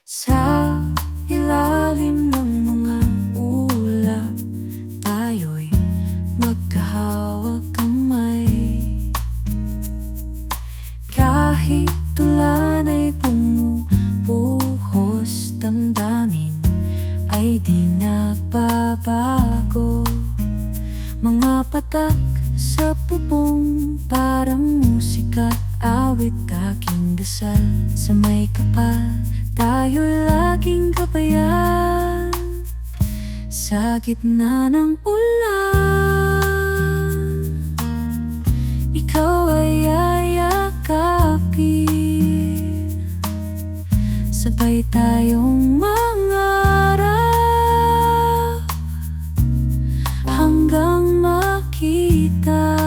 Sa ilalim ng mga ulap, tayo'y magkahawak kamay. Kahit tulan ay bumubuhos, damdamin ay di nagbabago. Mga patak sa bubong, parang musika, awit aking dasal. Sa may kapal, tayo laging kabayan. Sa gitna ng ulan, ikaw ay yayakapin. Sabay tayong mangarap hanggang makita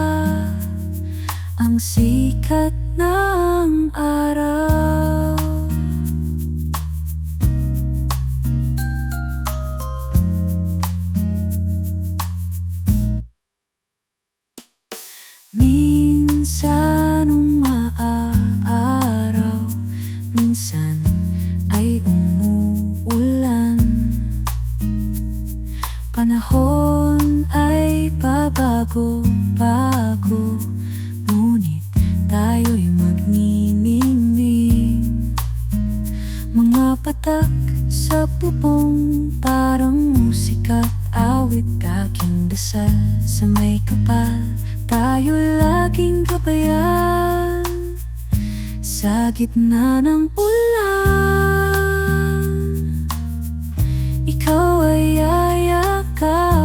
ang sikat ng araw. Minsan umaaraw, minsan ay umuulan. Panahon ay pabago-bago, ngunit tayo'y magniningning. Mga patak sa bubong, parang musika, awit aking dasal. Sa may kapal, tayo laging kabayan. Sa gitna ng ulan, ikaw ay yayakapin.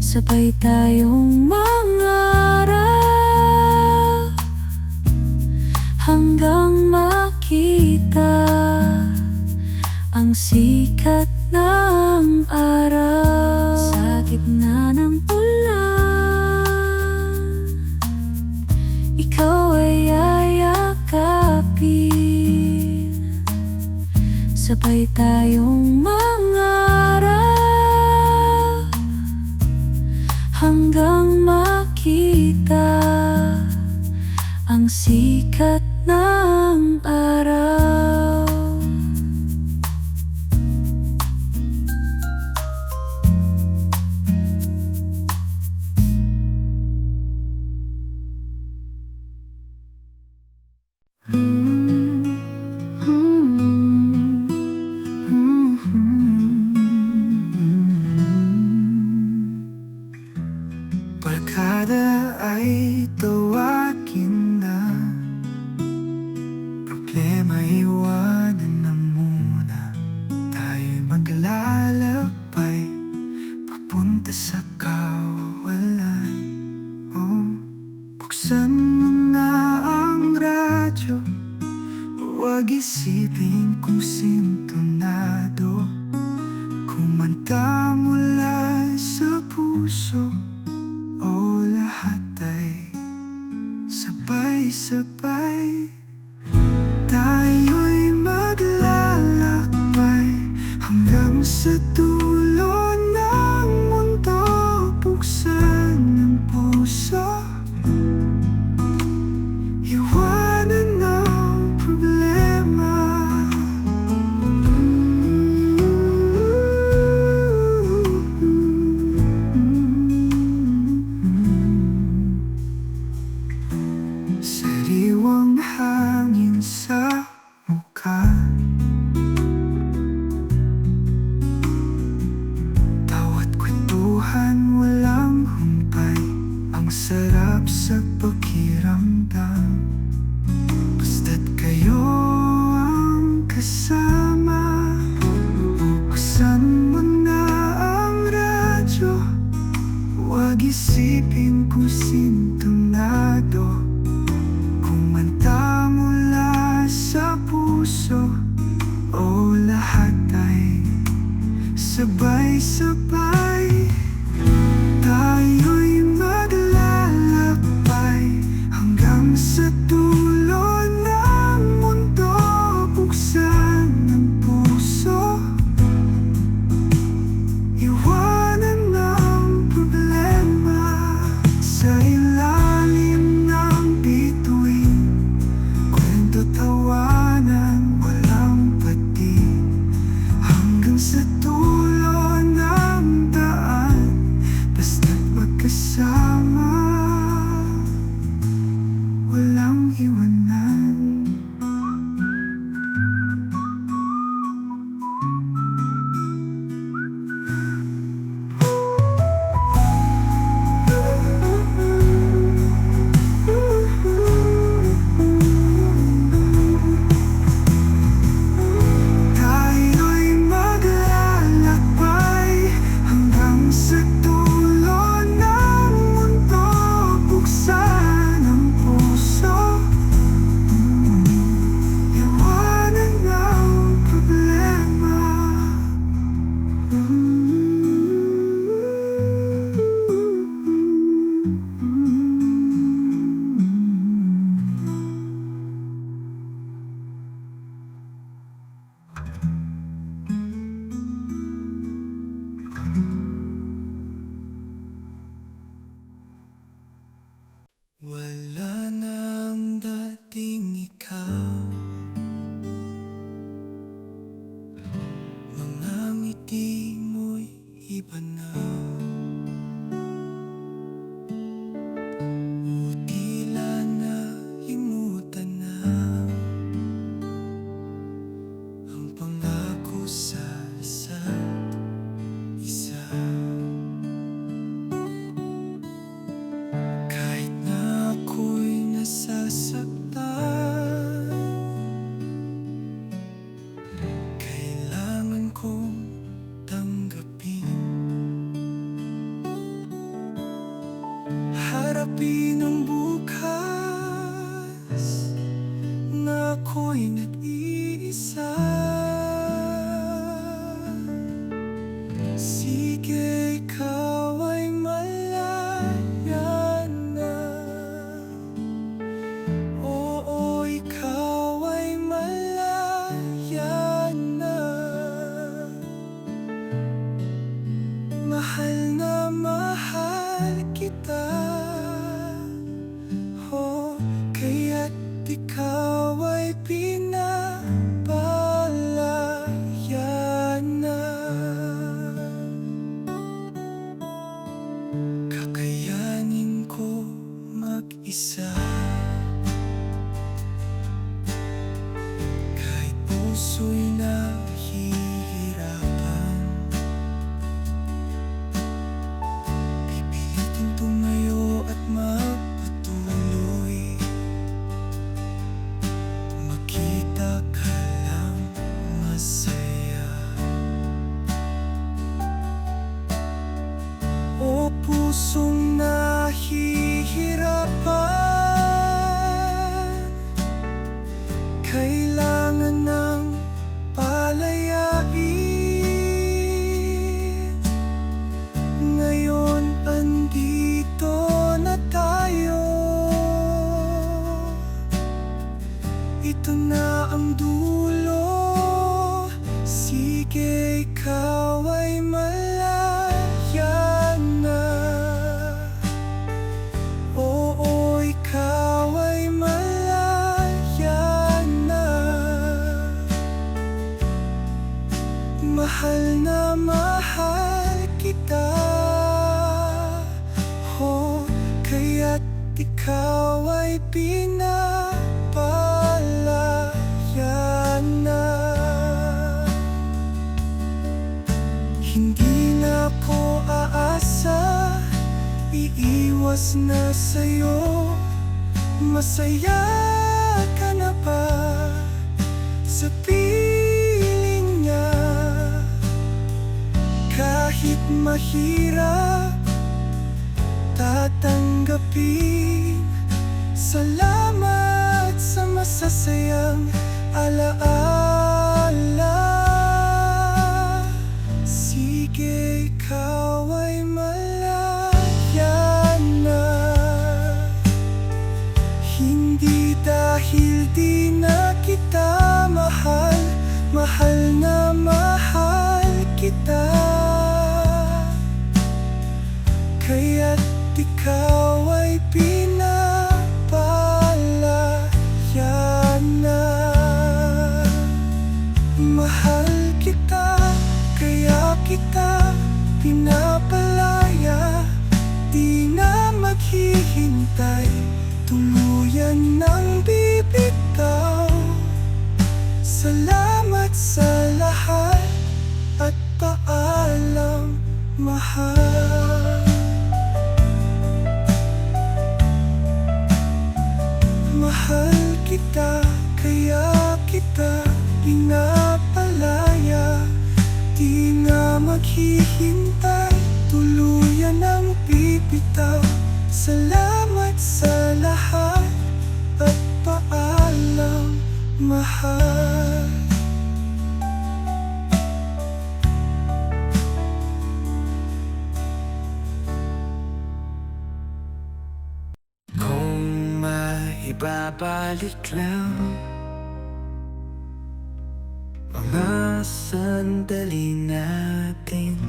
Sabay tayong mangarap hanggang makita ang sikat ng araw. Sa gitna ng ulan, ikaw ay yayakapin. Sabay tayong mangarap hanggang makita ang sikat ng araw. Barkada ay tawagin na, problema iwanan na muna. Tayo'y maglalakbay papunta sa kawalan. Oh, buksan mo na ang radyo, huwag isipin kung sintonado. Kumanta mula sa puso, o lahat ay sabay-sabay. Tayo'y maglalakbay hanggang sa dulo ng mundo. Buksan ang puso, iwanan ang problema. Mga ngiti mo'y iba na, o tila nalimutan na ang pangako sa isa't isa. Kahit na ako'y nasasaktan, kailangan kong tanggapin, harapin ang bukas na ako'y nag-iisa. Sige, ikaw ay malaya na. Oo, ikaw ay malaya na. Mahal kita, oh, kaya't ikaw ay pinapalaya na. Kakayanin ko mag-isa, kahit puso'y nahihirapan. Pipilitin tumayo at magpatuloy, makita ka lang masaya. O pusong nahihirapan, kailangan ng palayain. Ngayon andito na tayo, ito na ang dulo. Sige, ikaw ay malaya na. Oo, ikaw ay malaya na. Mahal kita, oh, kaya't ikaw ay pinapalaya na. Hindi na ako aasa, iiwas na sa'yo. Masaya ka na ba sa piling niya? Kahit mahirap, tatanggapin. Salamat sa masasayang alaala. Sige, ikaw ay malaya na. Hindi dahil di na kita mahal, mahal na mahal kita. Kaya't ikaw ay pinapalaya na. Mahal kita, kaya kita pinapalaya. Di na maghihintay, tuluyan ng bibitaw. Salamat sa lahat at paalam, mahal. Mahal kita, kaya kita pinapalaya. Di na maghihintay, tuluyan ang bibitaw. Salamat sa lahat at paalam, mahal. Kung maibabalik lang mga sandali natin,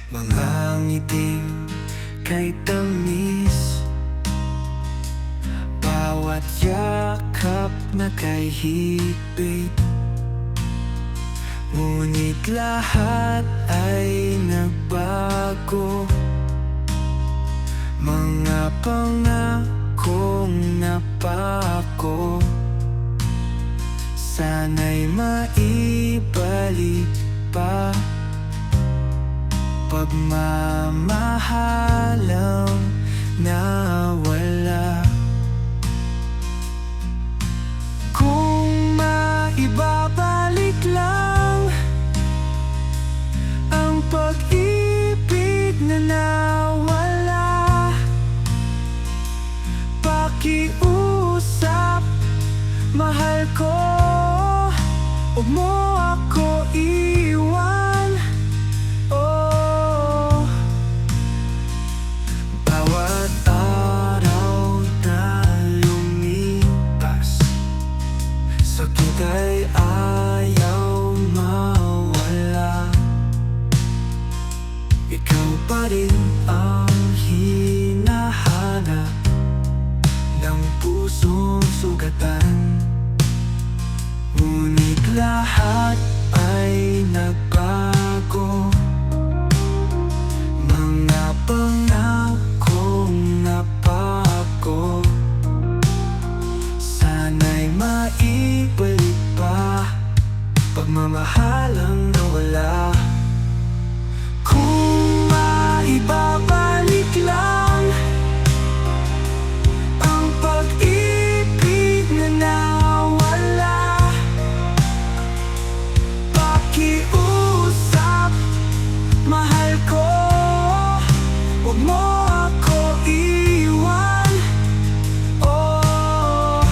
mga ngiting kay tamis, bawat bawat yakap na kay higpit. Ngunit lahat ay nagbago. Mga pangakong napako, sana'y maibalik pa. Pagmamahalang nawala. Kung maibabalik lang ang pag-ibig na nawala, pakiusap, mahal ko, huwag mo ako iwan. Oh, bawat araw na lumipas, sakit ay ayaw mawala. Ikaw pa rin ang hinahanap ng pusong sugatan. Ngunit lahat ay nagbago. Mga pangakong napako, sana'y maibalik pa. Pagmamahalang nawala. Kung maibabalik lang ang pag-ibig na nawala, pakiusap, mahal ko, huwag mo ako iwan. Oh,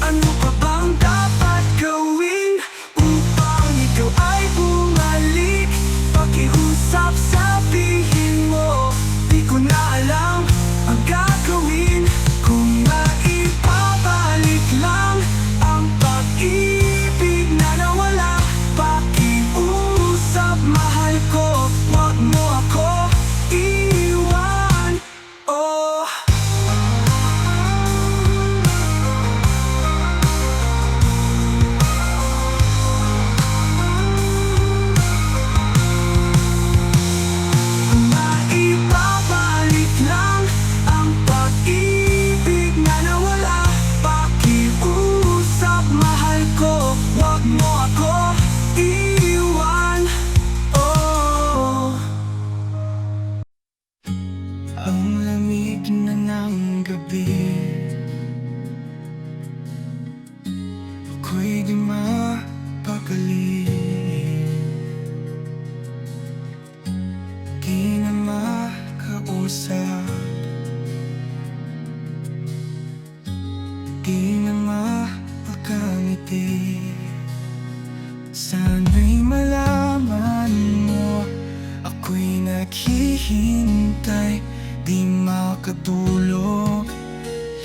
ano pa bang dapat gawin upang ikaw ay bumalik? Pakiusap, sabihin mo, di ko na alam ang gagawin. Kung maibabalik lang ang pag-ibig na nawala, pakiusap, mahal ko, huwag mo ako iwan. Oh, maibabalik lang ang pag-ibig na nawala, pakiusap, mahal ko, huwag mo ako iwan. Oh, ang lamig na ng gabi, ako'y di mapakali. Di na makausap, di na mapakangiti. Sana'y malaman mo, ako'y naghihintay, di makatulog.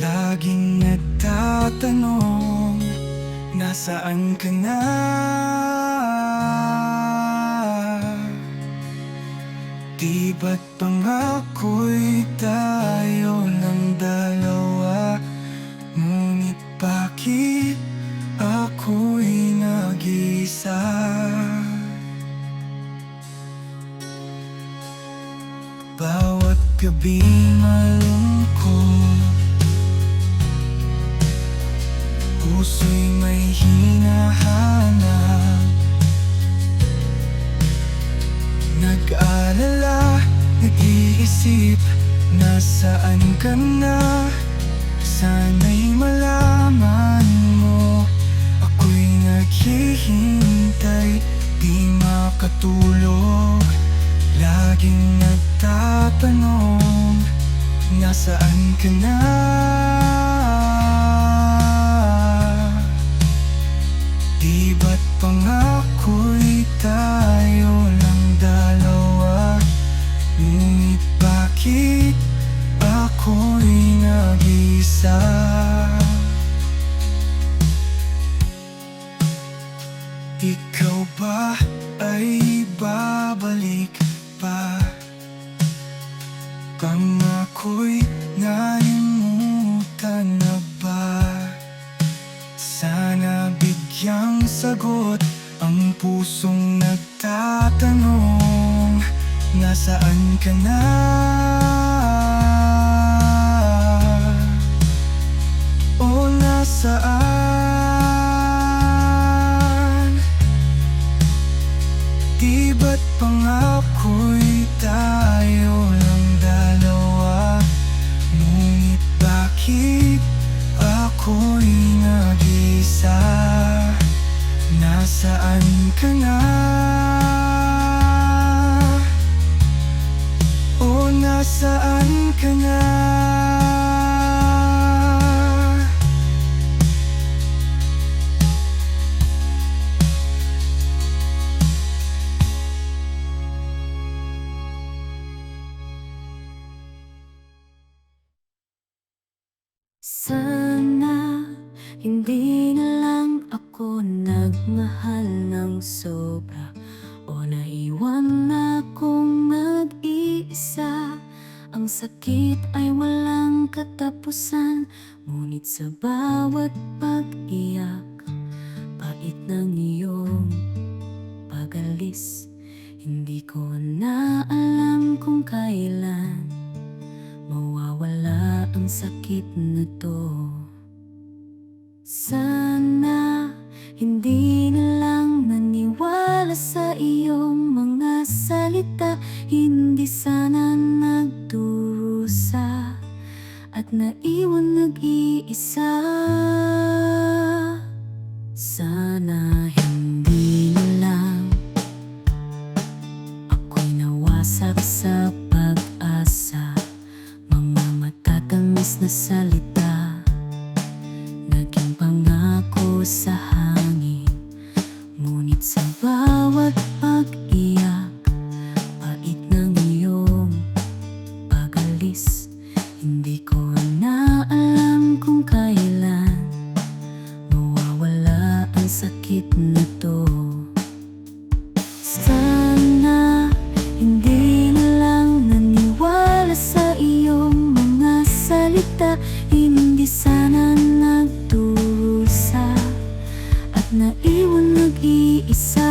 Laging nagtatanong, nasaan ka na? Di ba't pangako'y tayo ng dalawa? Ngunit bakit ako'y nag-isa? Bawat gabi malungkot, puso'y may hinahanap. Nag-alala, nag-iisip, nasaan ka na? Sana'y malaman mo, ako'y naghihintay, di makatulog. Laging nagtatanong, nasaan ka na? Di ba't pangako'y tayo lang dalawa? Ngunit bakit ako'y nag sagot ang pusong nagtatanong, nasaan ka na? O nasaan? Di ba't pangako'y tayo lang dalawa? Ngunit bakit ako'y nag-isa? Nasaan ka na? O nasaan ka na? Sana hindi na lang ako nagmahal ng sobra, o naiwan akong mag-iisa. Ang sakit ay walang katapusan, ngunit sa bawat pag-iyak, pait ng iyong pag-alis. Hindi ko na alam kung kailan mawawala ang sakit na to. Sana hindi na lang naniwala sa iyong mga salita, hindi sana nagdurusa at naiwan nag-iisa. Sana hindi na lang ako'y nawasak sa pag-asa, mga matatamis na salita, naging pangako sa hangin. Ngunit sa bawat pag-iyak, pait ng iyong pag-alis. Hindi ko na alam kung kailan mawawala ang sakit na to. Sana hindi na lang naniwala sa iyong mga salita, hindi sana nagdurusa at naiwan nag-iisa.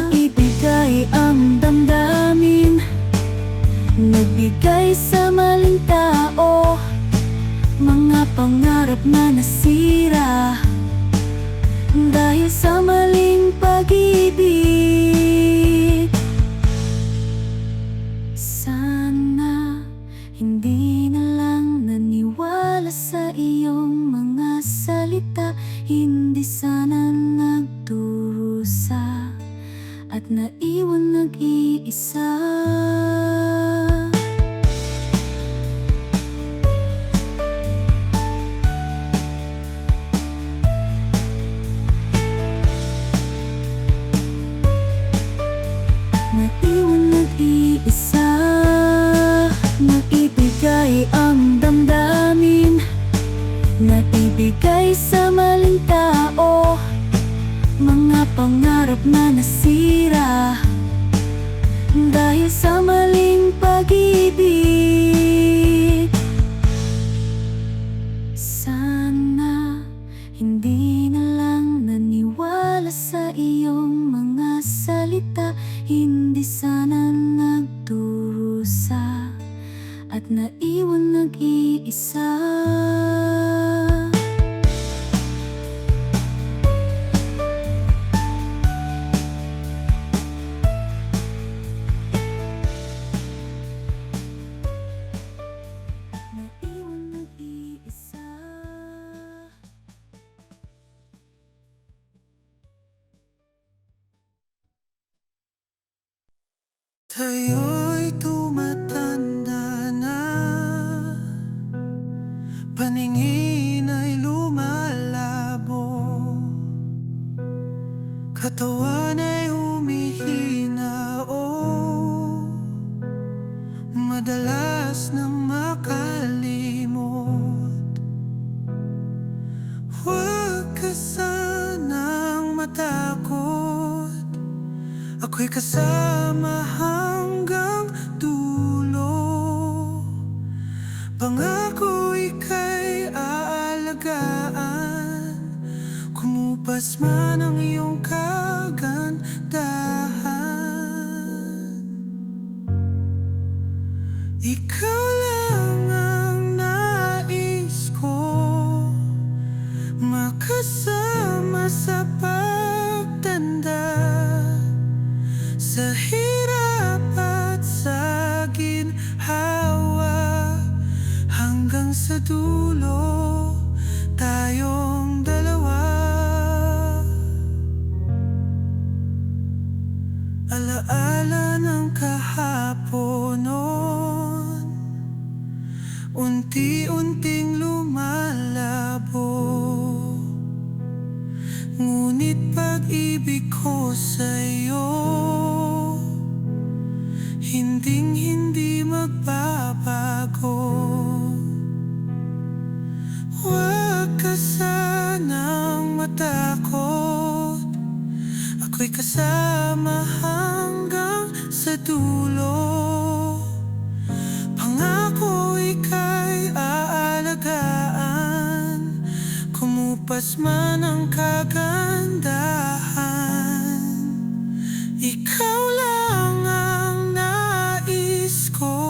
Ibigay ang damdamin, nagbigay sa maling tao, mga pangarap na nasira dahil sa maling pag-ibig. Sana hindi na lang naniwala sa iyong mga salita, hindi sana nagdurusa at naiwan nag-iisa. Naiwan nag-iisa. Naibigay ang damdamin, naibigay sa maling tao, mga pangarap na nasira dahil sa maling pag-ibig. Sana hindi na lang naniwala sa iyong mga salita, hindi sana nagdurusa at naiwan nag-iisa. Naiwan nag-iisa. Tayo'y tumatanda na, paningin ay lumalabo, katawan ay humihina, madalas nang makalimot. Huwag ka sanang matakot, ako'y kasama hanggang dulo. Pangako ika'y aalagaan, kumupas Kumupas man ang iyong kagandahan, ikaw lang ang nais ko makasama sa pagtanda, sa hirap at sa ginhawa, hanggang sa dulo tayong dalawa. Alaala ng kahapon noon, unti-unting lumalabo, ngunit pag-ibig ko sa'yo hinding-hindi magbabago. Huwag ka sanang matakot, ako'y kasama hanggang sa dulo. Pangako ika'y aalagaan, kumupas man ang kagandahan. Ikaw lang ang nais ko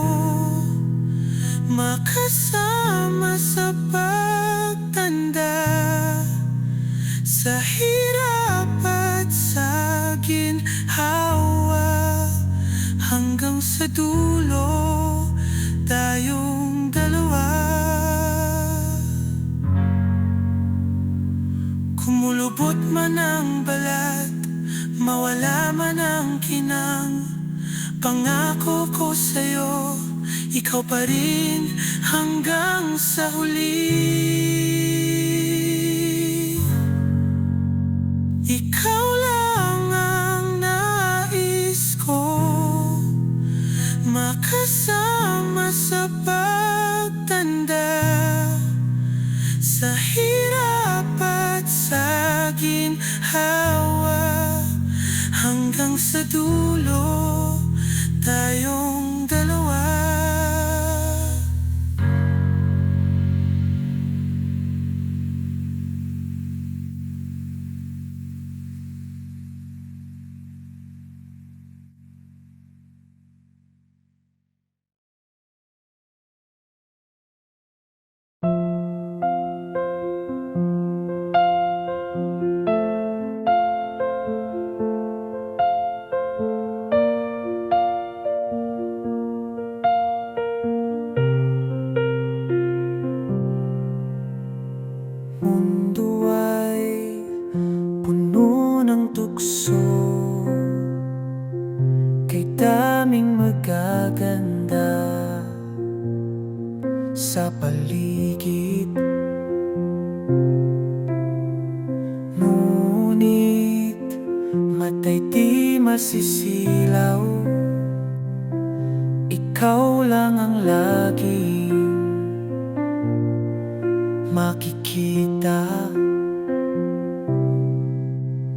makasama sa pagtanda, sa hirap at sa ginhawa, hanggang sa dulo tayong dalawa. Kumulubot man ang balat, mawala man ang kinang, pangako ko sa'yo, ikaw pa rin hanggang sa huli. Ikaw lang ang nais ko makasama sa pagtanda, sa hirap at sa ginhawa, hanggang sa dulo tayong dalawa. Mundo ay puno ng tukso, kay daming magaganda sa paligid. Ngunit mata'y di masisilaw, ikaw lang ang laging makikita.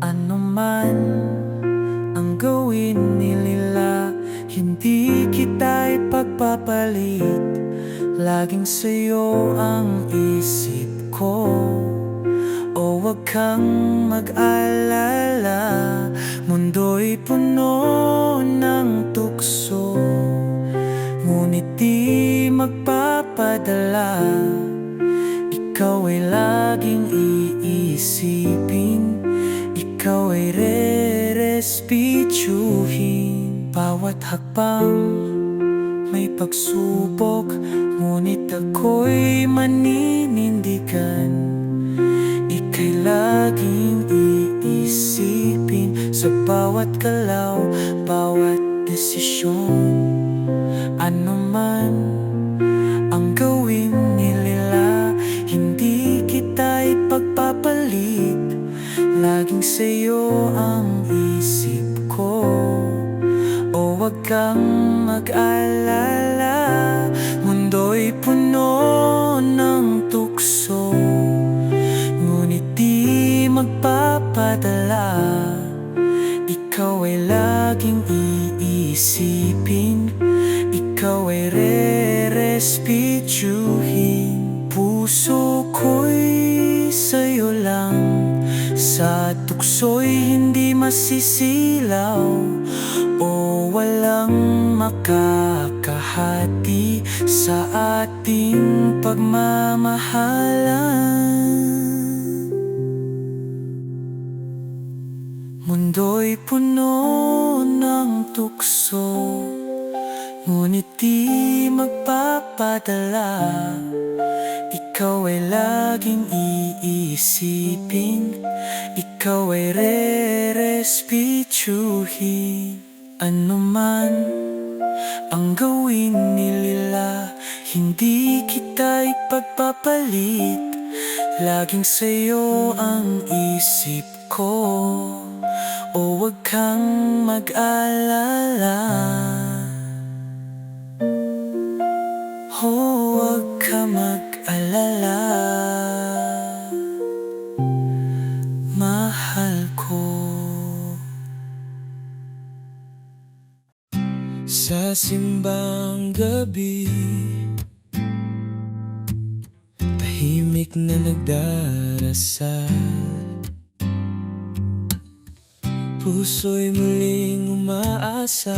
Ano man ang gawin nila, hindi kita ipagpapalit. Laging sa'yo ang isip ko, o wag kang mag-alala. Mundo'y puno ng tukso, ngunit di magpapadala. Ikaw ay laging iisipin, ikaw ay re-respetsuhin. Bawat hakbang may pagsubok, ngunit ako'y maninindigan. Ika'y laging iisipin sa bawat galaw, bawat desisyon. Ano man ang gawin nila, hindi kita ipagpapalit. Laging sa'yo ang isip ko, o wag kang mag-alala. Mundo'y puno ng tukso, ngunit di magpapadala. Ikaw ay laging iisipin, ikaw ay re-respetsuhin. Puso ko'y sa'yo lang sa tukso'y hindi masisilaw o walang makakahati sa ating pagmamahalan. Mundo'y puno ng tukso, ngunit di magpapadala. Ikaw ay laging iisipin, ikaw ay re-respetsuhin. Ano man ang gawin nila, hindi kita ipagpapalit. Laging sa'yo ang isip ko, o huwag kang mag-alala. Huwag ka mag-alala, mahal ko. Sa simbang gabi, tahimik na nagdarasal, puso'y muling umaasa.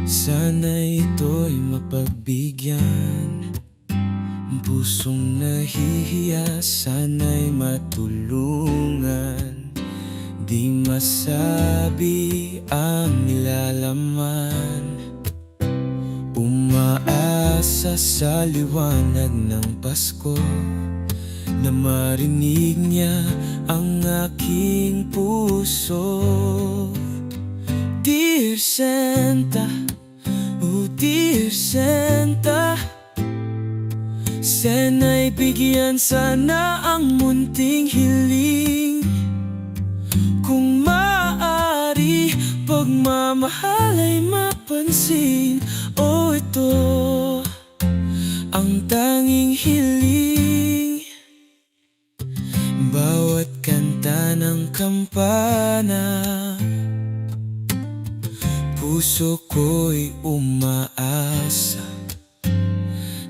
Sana'y ito'y mapagbigyan, pusong nahihiya, sana'y matulungan. Di masabi ang nilalaman, umaasa sa liwanag ng Pasko, na marinig niya ang aking puso. Dear Santa, oh dear Santa, sana'y bigyan sana ang munting hiling. Kung maaari, pagmamahal ay mapansin. Oh, ito ang tanging hiling. Bawat kanta ng kampana, puso ko'y umaasa.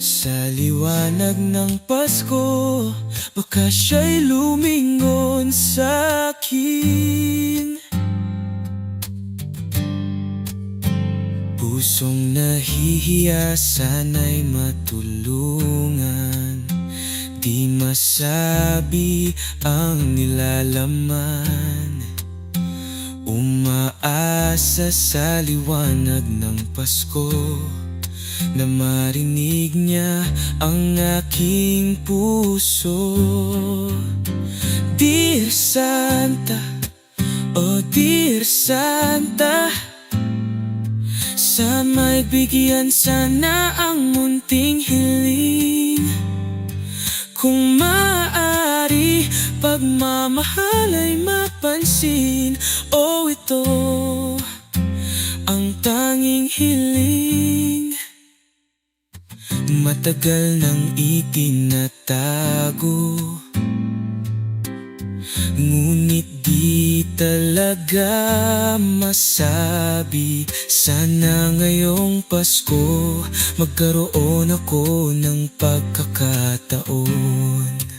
Sa liwanag ng Pasko, baka siya'y lumingon sa'kin. Pusong nahihiya, sana'y matulungan. Di masabi ang nilalaman, umaasa sa liwanag ng Pasko, na marinig niya ang aking puso. Dear Santa, oh dear Santa, sana'y bigyan sana ang munting hiling. Kung maaari, pagmamahal ay mapansin. Oh, ito ang tanging hiling. Matagal nang itinatago, ngunit di talaga masabi. Sana ngayong Pasko, magkaroon ako ng pagkakataon.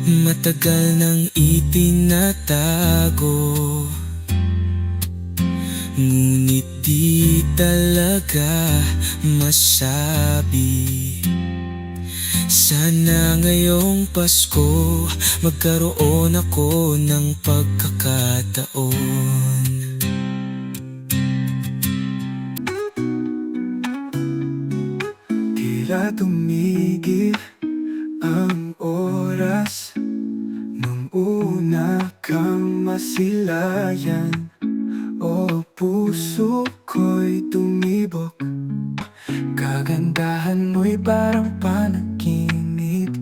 Matagal nang itinatago, ngunit di talaga masabi. Sana ngayong Pasko, magkaroon ako ng pagkakataon. Tila tumigil ang oras nung una kang masilayan. O puso ko'y tumibok, kagandahan mo'y parang panaginip.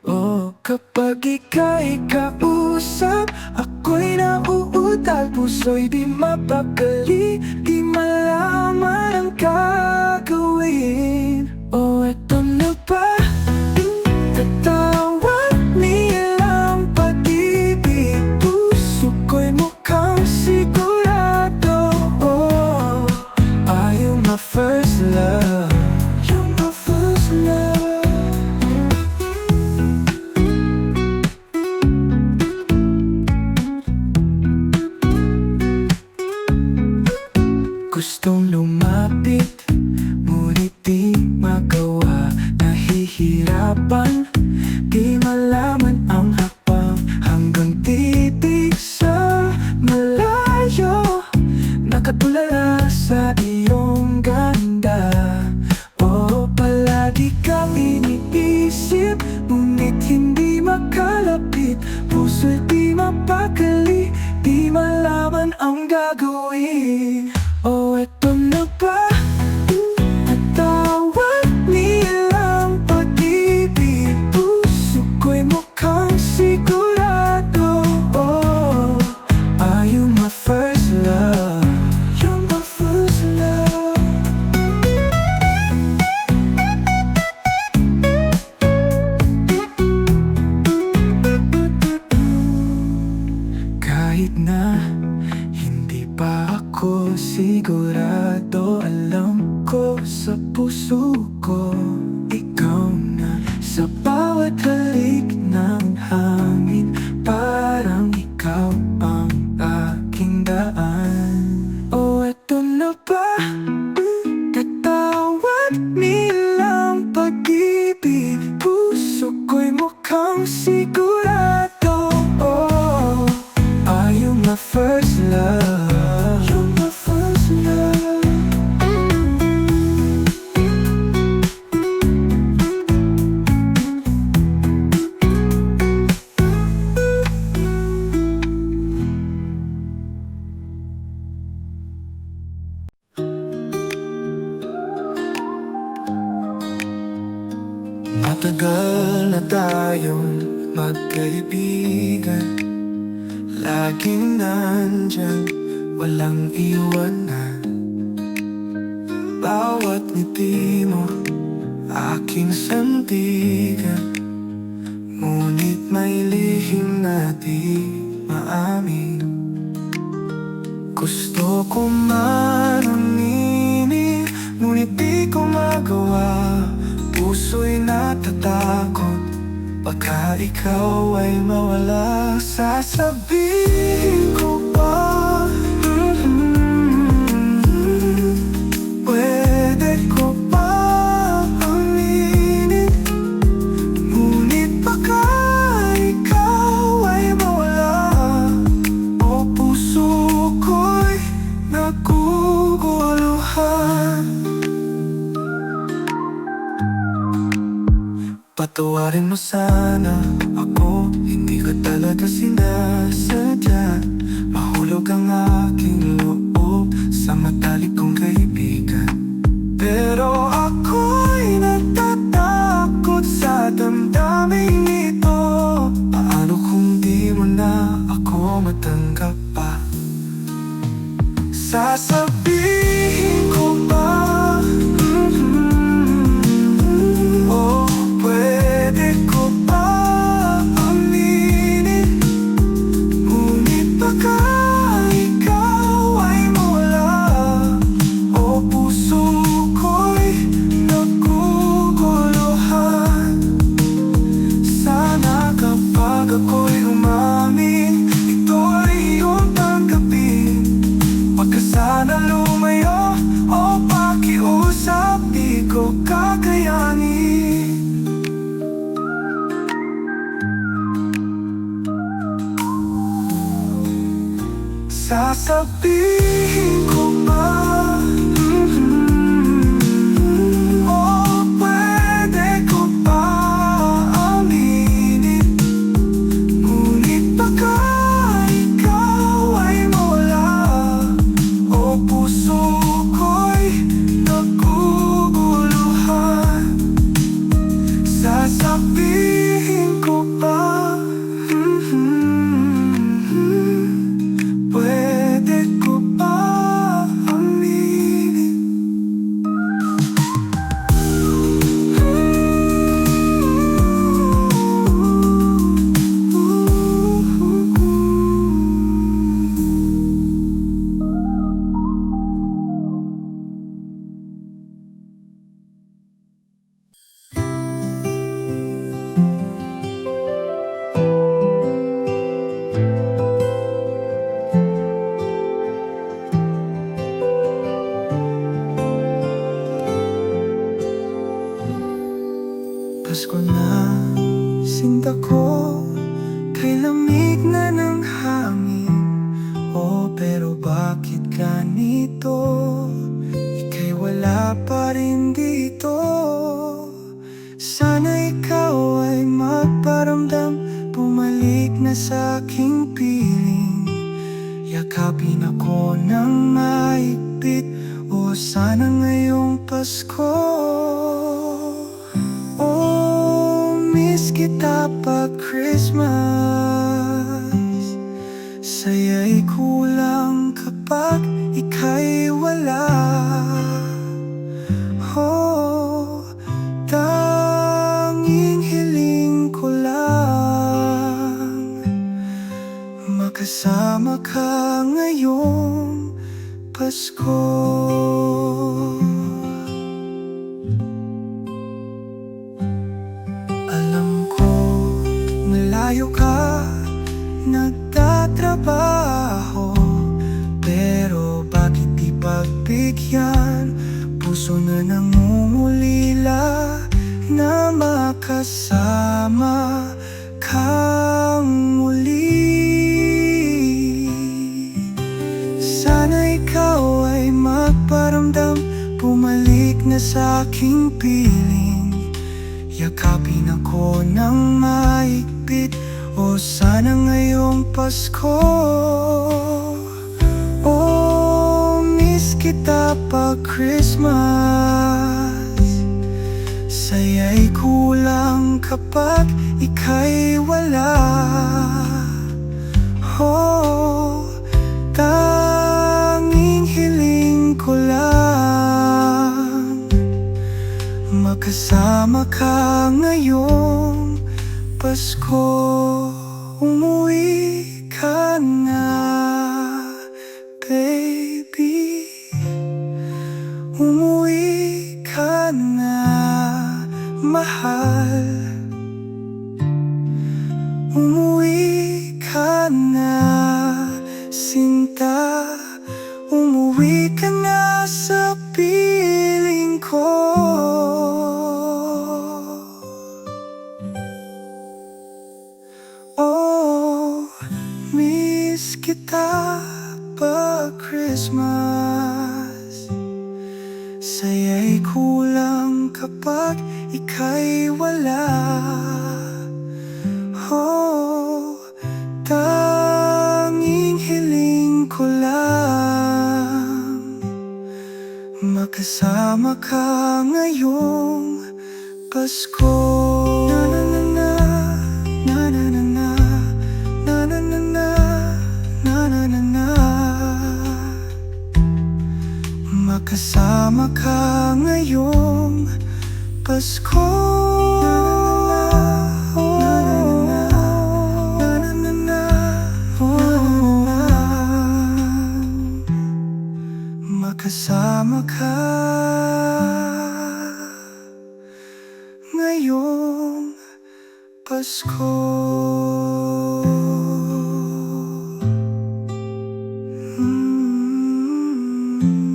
O kapag ika'y kausap, ako'y nauutal. Puso'y di mapakali, di malaman ang gagawin. O eto na ba, tatawag nilang pag-ibig. Puso ko'y mukhang sigurado. Oh, are you my first love? You're my first love. sa puso ko. Ikaw na sa bawat halik ng hangin, parang ikaw ang aking daan. O eto na ba, katawad nilang pag-ibig, puso ko'y mukhang sigurado. Oh, are you my first love? You're my first love. Matagal na tayong magkaibigan, laging nandyan, walang iwanan. Bawat ngiti mo, aking sandigan, ngunit may lihim na di maamin. Gusto ko man aminin, ngunit di ko magawa. Puso'y natatakot, baka ikaw ay mawala. Sasabihin ko ba, pwede ko ba aminin, ngunit baka ikaw ay mawala. O puso ko'y naguguluhan. Patawarin mo sana ako, hindi ko talaga sinasadya. Mahulog ang aking loob sa matalik kong kaibigan. Pero ako'y natatakot sa damdaming ito. Paano kung di mo na ako matanggap pa? Sasabihin ko ba, pwede ko ba aminin, ngunit baka ikaw ay mawala. O puso ko'y naguguluhan. Sana kapag ako'y umamin, ito ay iyong tanggapin. Wag ka sana lumayo o pakiusap, di ko kakayanin. Sasabihin ko ba, pwede ko ba aminin, ngunit baka ikaw ay mawala. O puso ko'y naguguluhan. Sasabihin ko ba, pwede ko ba aminin? Pasko na, sinta ko, kay lamig na ng hangin. Oh, pero bakit ganito? Ika'y wala pa rin dito. Sana ikaw ay magparamdam, bumalik na sa aking piling. Yakapin ako ng maigpit, o sana ngayong Pasko. Miss kita pag Christmas, saya'y kulang kapag ika'y wala. Oh, tanging hiling ko lang, makasama ka ngayong Pasko. nangungulila na makasama kang muli. Sana ikaw ay magparamdam, bumalik na sa aking piling. Yakapin ako ng mahigpit, o sana ngayong Pasko. Oh, miss kita pag Christmas. Saya'y kulang kapag ika'y wala. Oh, tanging hiling ko lang makasama ka ngayong Pasko. Umuwi ka na, baby. Umuwi ka na, mahal. Umuwi ka na, sinta. Umuwi ka na sa piling ko. Oh, miss kita pag Christmas. Saya'y kulang kapag ika'y wala. Oh, tanging hiling ko lang makasama ka ngayong Pasko. Na na na na, na na na na, na na na na, na na na na. Makasama ka ngayong Pasko. Makasama ka ngayong Pasko. Mm-hmm.